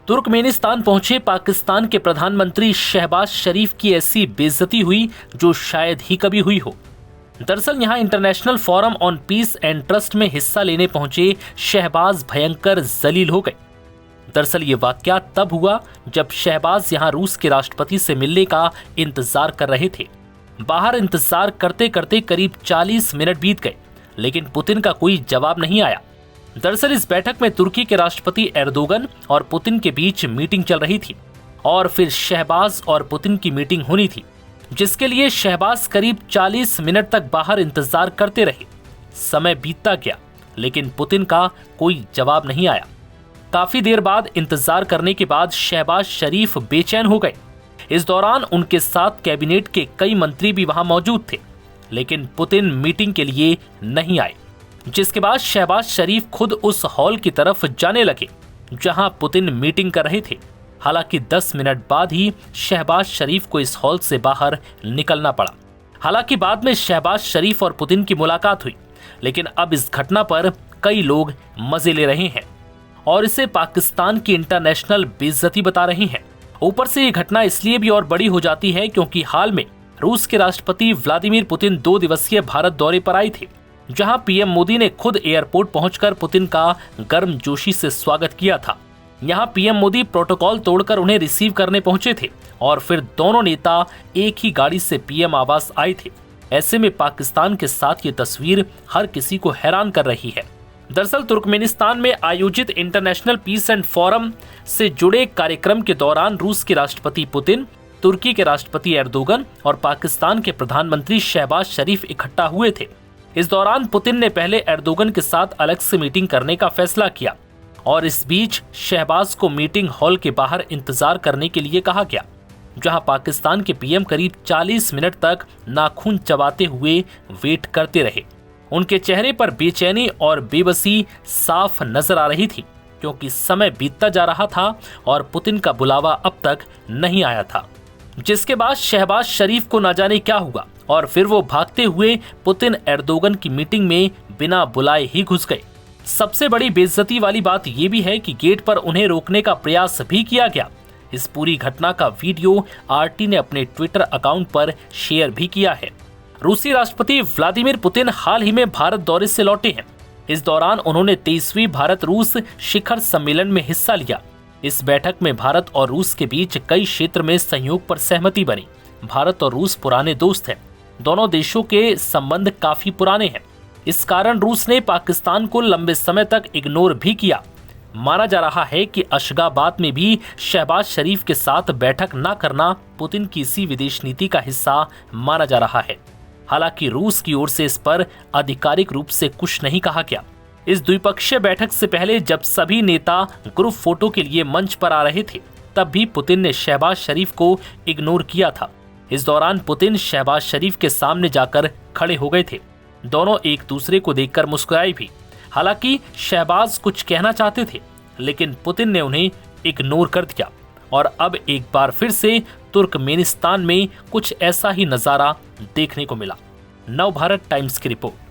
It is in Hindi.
तुर्कमेनिस्तान पहुंचे पाकिस्तान के प्रधानमंत्री शहबाज शरीफ की ऐसी बेइज्जती हुई जो शायद ही कभी हुई हो। दरअसल यहां international forum on peace and trust में हिस्सा लेने पहुंचे शहबाज भयंकर जलील हो गए। दरअसल ये वाकया तब हुआ जब शहबाज यहां रूस के राष्ट्रपति से मिलने का इंतजार कर रहे थे। बाहर इंतजार करते करते करीब 40 मिनट बीत गए, लेकिन पुतिन का कोई जवाब नहीं आया। दरअसल इस बैठक में तुर्की के राष्ट्रपति एर्दोगन और पुतिन के बीच मीटिंग चल रही थी और फिर शहबाज और पुतिन की मीटिंग होनी थी, जिसके लिए शहबाज करीब 40 मिनट तक बाहर इंतजार करते रहे। समय बीतता गया, लेकिन पुतिन का कोई जवाब नहीं आया। काफी देर बाद इंतजार करने के बाद शहबाज शरीफ बेचैन हो गए। इस दौरान उनके साथ कैबिनेट के कई मंत्री भी वहां मौजूद थे, लेकिन पुतिन मीटिंग के लिए नहीं आए, जिसके बाद शहबाज शरीफ खुद उस हॉल की तरफ जाने लगे जहां पुतिन मीटिंग कर रहे थे। हालांकि 10 मिनट बाद ही शहबाज शरीफ को इस हॉल से बाहर निकलना पड़ा। हालांकि बाद में शहबाज शरीफ और पुतिन की मुलाकात हुई, लेकिन अब इस घटना पर कई लोग मजे ले रहे हैं और इसे पाकिस्तान की इंटरनेशनल बेइज्जती बता रहे हैं। ऊपर से ये घटना इसलिए भी और बड़ी हो जाती है क्योंकि हाल में रूस के राष्ट्रपति व्लादिमीर पुतिन 2 दिवसीय भारत दौरे पर आए थे, जहां पीएम मोदी ने खुद एयरपोर्ट पहुंचकर पुतिन का गर्मजोशी से स्वागत किया था। यहां पीएम मोदी प्रोटोकॉल तोड़कर उन्हें रिसीव करने पहुंचे थे और फिर दोनों नेता एक ही गाड़ी से पीएम आवास आए थे। ऐसे में पाकिस्तान के साथ ये तस्वीर हर किसी को हैरान कर रही है। दरअसल तुर्कमेनिस्तान में आयोजित इंटरनेशनल पीस एंड फोरम से जुड़े कार्यक्रम के दौरान रूस के राष्ट्रपति पुतिन, तुर्की के राष्ट्रपति एर्दोगन और पाकिस्तान के प्रधानमंत्री शहबाज शरीफ इकट्ठा हुए थे। इस दौरान पुतिन ने पहले एर्दोगन के साथ अलग से मीटिंग करने का फैसला किया और इस बीच शहबाज को मीटिंग हॉल के बाहर इंतजार करने के लिए कहा गया, जहां पाकिस्तान के पीएम करीब 40 मिनट तक नाखून चबाते हुए वेट करते रहे। उनके चेहरे पर बेचैनी और बेबसी साफ नजर आ रही थी, क्योंकि समय बीतता जा रहा था और पुतिन का बुलावा अब तक नहीं आया था। जिसके बाद शहबाज शरीफ को न जाने क्या हुआ और फिर वो भागते हुए पुतिन एर्दोगन की मीटिंग में बिना बुलाए ही घुस गए। सबसे बड़ी बेइज्जती वाली बात यह भी है कि गेट पर उन्हें रोकने का प्रयास भी किया गया। इस पूरी घटना का वीडियो आरटी ने अपने ट्विटर अकाउंट पर शेयर भी किया है। रूसी राष्ट्रपति व्लादिमीर पुतिन हाल ही में भारत दौरे से लौटे हैं। इस दौरान उन्होंने 23वीं भारत रूस शिखर सम्मेलन में हिस्सा लिया। इस बैठक में भारत और रूस के बीच कई क्षेत्र में सहयोग पर सहमति बनी। भारत और रूस पुराने दोस्त हैं। दोनों देशों के संबंध काफी पुराने हैं। इस कारण रूस ने पाकिस्तान को लंबे समय तक इग्नोर भी किया। माना जा रहा है कि अशगाबाद में भी शहबाज शरीफ के साथ बैठक न करना पुतिन की इसी विदेश नीति का हिस्सा माना जा रहा है। हालांकि रूस की ओर से इस पर आधिकारिक रूप से कुछ नहीं कहा गया। इस द्विपक्षीय बैठक से पहले जब सभी नेता ग्रुप फोटो के लिए मंच पर आ रहे थे, तब भी पुतिन ने शहबाज शरीफ को इग्नोर किया था। इस दौरान पुतिन शहबाज शरीफ के सामने जाकर खड़े हो गए थे। दोनों एक दूसरे को देखकर मुस्कुराए भी। हालांकि शहबाज कुछ कहना चाहते थे, लेकिन पुतिन ने उन्हें इग्नोर कर दिया और अब एक बार फिर से तुर्कमेनिस्तान में कुछ ऐसा ही नजारा देखने को मिला। नवभारत टाइम्स की रिपोर्ट।